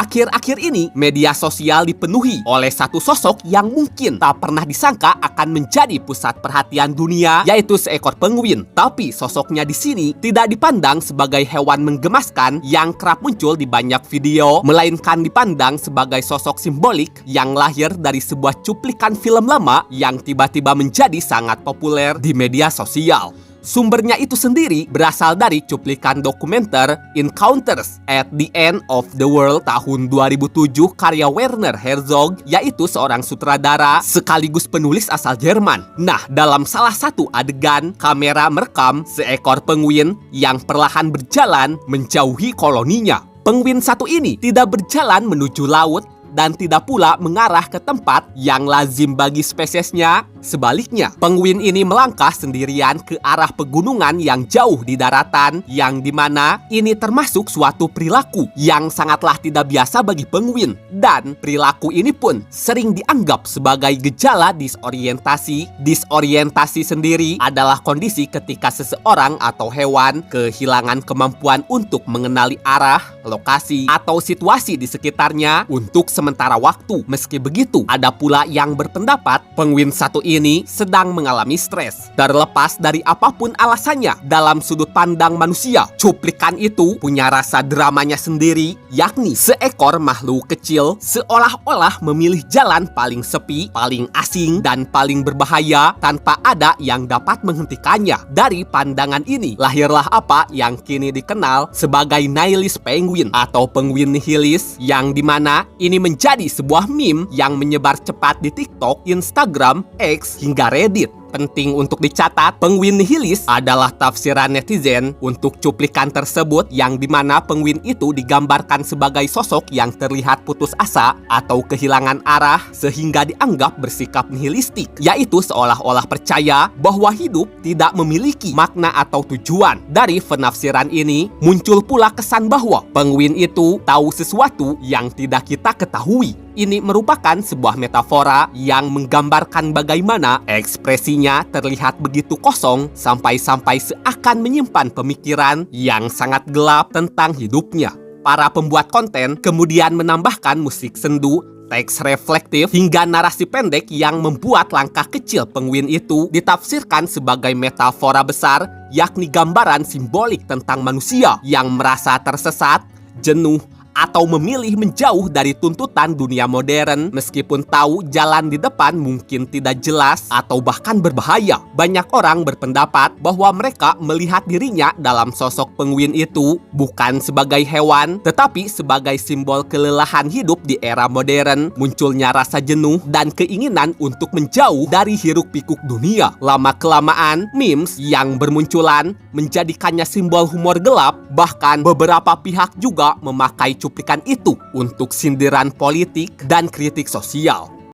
Akhir-akhir ini, media sosial dipenuhi oleh satu sosok yang mungkin tak pernah disangka akan menjadi pusat perhatian dunia, yaitu seekor penguin. Tapi sosoknya di sini tidak dipandang sebagai hewan menggemaskan yang kerap muncul di banyak video, melainkan dipandang sebagai sosok simbolik yang lahir dari sebuah cuplikan film lama yang tiba-tiba menjadi sangat populer di media sosial. Sumbernya itu sendiri berasal dari cuplikan dokumenter Encounters at the End of the World tahun 2007 karya Werner Herzog, yaitu seorang sutradara sekaligus penulis asal Jerman. Nah, dalam salah satu adegan, kamera merekam seekor penguin yang perlahan berjalan menjauhi koloninya. Penguin satu ini tidak berjalan menuju laut dan tidak pula mengarah ke tempat yang lazim bagi spesiesnya. Sebaliknya, penguin ini melangkah sendirian ke arah pegunungan yang jauh di daratan, yang dimana ini termasuk suatu perilaku yang sangatlah tidak biasa bagi penguin. Dan perilaku ini pun sering dianggap sebagai gejala disorientasi. Disorientasi sendiri adalah kondisi ketika seseorang atau hewan kehilangan kemampuan untuk mengenali arah, lokasi, atau situasi di sekitarnya untuk sementara waktu. Meski begitu, ada pula yang berpendapat penguin satu ini sedang mengalami stres. Terlepas dari apapun alasannya, dalam sudut pandang manusia, cuplikan itu punya rasa dramanya sendiri, yakni seekor makhluk kecil seolah-olah memilih jalan paling sepi, paling asing, dan paling berbahaya tanpa ada yang dapat menghentikannya. Dari pandangan ini, lahirlah apa yang kini dikenal sebagai nihilist penguin atau penguin nihilis, yang dimana ini menjadi sebuah meme yang menyebar cepat di TikTok, Instagram, X, hingga Reddit. Penting untuk dicatat, penguin nihilis adalah tafsiran netizen untuk cuplikan tersebut, yang dimana penguin itu digambarkan sebagai sosok yang terlihat putus asa atau kehilangan arah sehingga dianggap bersikap nihilistik, yaitu seolah-olah percaya bahwa hidup tidak memiliki makna atau tujuan. Dari penafsiran ini muncul pula kesan bahwa penguin itu tahu sesuatu yang tidak kita ketahui. Ini merupakan sebuah metafora yang menggambarkan bagaimana ekspresinya terlihat begitu kosong sampai-sampai seakan menyimpan pemikiran yang sangat gelap tentang hidupnya. Para pembuat konten kemudian menambahkan musik sendu, teks reflektif, hingga narasi pendek yang membuat langkah kecil penguin itu ditafsirkan sebagai metafora besar, yakni gambaran simbolik tentang manusia yang merasa tersesat, jenuh, atau memilih menjauh dari tuntutan dunia modern meskipun tahu jalan di depan mungkin tidak jelas atau bahkan berbahaya. Banyak orang berpendapat bahwa mereka melihat dirinya dalam sosok penguin itu bukan sebagai hewan, tetapi sebagai simbol kelelahan hidup di era modern, munculnya rasa jenuh dan keinginan untuk menjauh dari hiruk-pikuk dunia. Lama-kelamaan, memes yang bermunculan menjadikannya simbol humor gelap, bahkan beberapa pihak juga memakai cuplikan itu untuk sindiran politik dan kritik sosial.